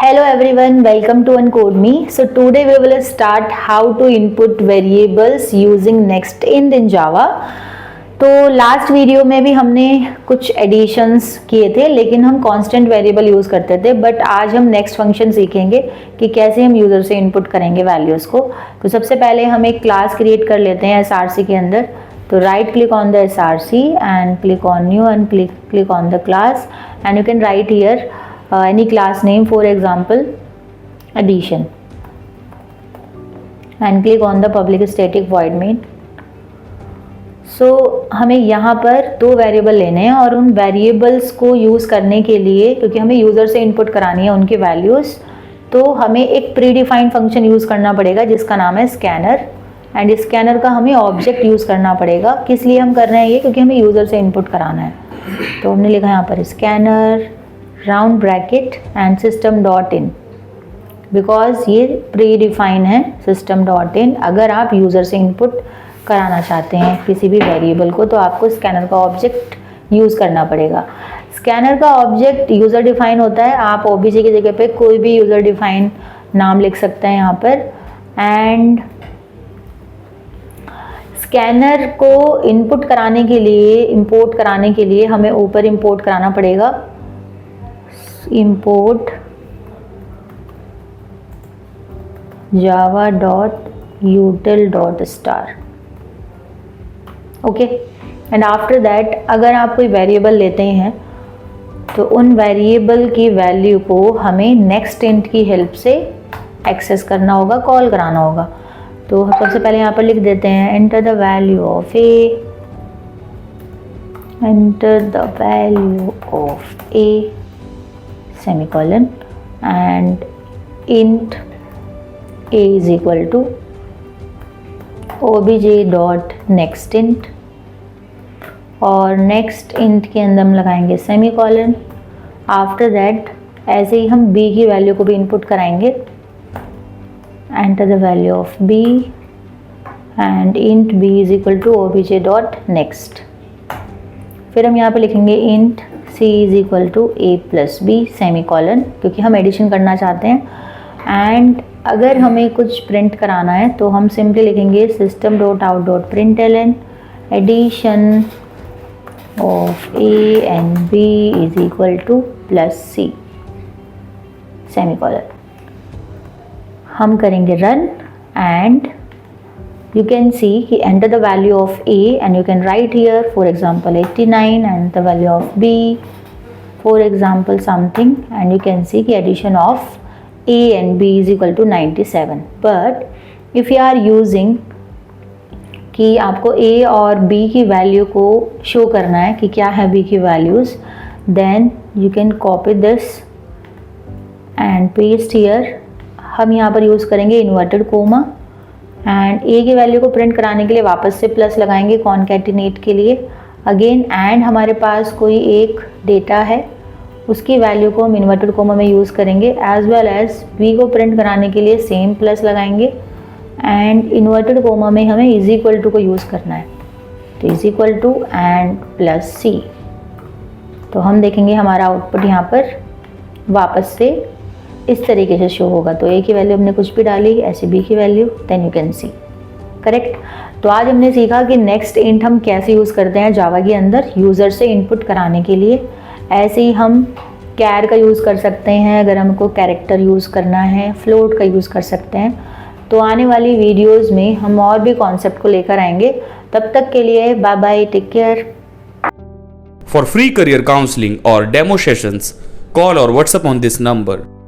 Hello everyone, welcome to Uncode.me. So today we will start how to input variables using NextInt in Java. तो last video में भी हमने कुछ editions किए थे, लेकिन हम कांस्टेंट वेरिएबल यूज़ करते थे. बट आज हम नेक्स्ट फंक्शन सीखेंगे कि कैसे हम यूज़र से इनपुट करेंगे वैल्यूज़ को. तो सबसे पहले हम एक क्लास क्रिएट कर लेते हैं SRC के अंदर. तो right click on the SRC and click on new and click on the class and you can write here any class name, for example addition, and click on the public static void main. हमें यहाँ पर दो variable लेने हैं और उन variables को use करने के लिए, क्योंकि हमें यूज़र से इनपुट करानी है उनकी वैल्यूज़, तो हमें एक प्री डिफाइंड फंक्शन यूज़ करना पड़ेगा जिसका नाम है स्कैनर. एंड स्कैनर का हमें ऑब्जेक्ट यूज़ करना पड़ेगा. किस लिए हम कर रहे हैं ये? क्योंकि हमें यूज़र से इनपुट कराना है. तो हमने लिखा यहाँ पर scanner round bracket and system dot in, because ये प्री डिफाइन है सिस्टम डॉट इन. अगर आप यूज़र से इनपुट कराना चाहते हैं किसी भी वेरिएबल को, तो आपको स्कैनर का ऑब्जेक्ट यूज़ करना पड़ेगा. स्कैनर का ऑब्जेक्ट यूज़र डिफाइन होता है. आप ओबीजे की जगह पे कोई भी यूज़र डिफाइन नाम लिख सकते हैं यहाँ पर. एंड स्कैनर को इनपुट कराने के लिए, इंपोर्ट कराने के लिए हमें ऊपर इंपोर्ट कराना पड़ेगा. import java.util.star. Okay. And after that अगर आप कोई वेरिएबल लेते हैं तो उन वेरिएबल की वैल्यू को हमें NextInt की हेल्प से एक्सेस करना होगा, कॉल कराना होगा. तो सबसे पहले यहाँ पर लिख देते हैं enter the value of A, enter the value of A semicolon and int a is equal to obj.nextInt और NextInt के अंदर हम लगाएंगे सेमीकॉलन. आफ्टर दैट ऐसे ही हम b की वैल्यू को भी इनपुट कराएंगे. Enter the value of b and int b is equal to obj.next. फिर हम यहाँ पे लिखेंगे int c is equal to a plus B semicolon, क्योंकि हम एडिशन करना चाहते हैं. एंड अगर हमें कुछ प्रिंट कराना है तो हम सिंपली लिखेंगे system dot out dot println addition of a and b is equal to plus c semicolon. हम करेंगे run and you can see कि enter the value of a and you can write here for example 89 and the value of b for example something, and you can see कि addition of a and b is equal to 97. but if you are using कि आपको a और b की value को show करना है कि क्या है b की values, then you can copy this and paste here. हम यहाँ पर यूज़ करेंगे इन्वर्टेड कोमा एंड ए की वैल्यू को प्रिंट कराने के लिए वापस से प्लस लगाएंगे कॉन्कैटिनेट के लिए अगेन. एंड हमारे पास कोई एक डेटा है, उसकी वैल्यू को हम इन्वर्टेड कोमा में यूज़ करेंगे. एज वेल एज बी को प्रिंट कराने के लिए सेम प्लस लगाएंगे एंड इन्वर्टेड कोमा में हमें इज इक्वल टू को यूज़ करना है. तो is equal to and plus C. तो हम देखेंगे हमारा आउटपुट यहाँ पर वापस से इस तरीके से शो होगा. तो ए की वैल्यू हमने कुछ भी डाली, ऐसे बी की value, then you can see. Correct. तो आज हमने सीखा कि NextInt हम कैसे यूज़ करते हैं जावा के अंदर यूज़र से इनपुट कराने के लिए. ऐसे ही हम कैर का यूज़ कर सकते हैं अगर हमको कैरेक्टर यूज़ करना है, फ्लोट का यूज़ कर सकते हैं. तो आने वाली वीडियोज़ में हम और भी कॉन्सेप्ट को लेकर आएंगे. तब तक के लिए bye bye, take care. For free career counseling or demo sessions, call or WhatsApp on this number.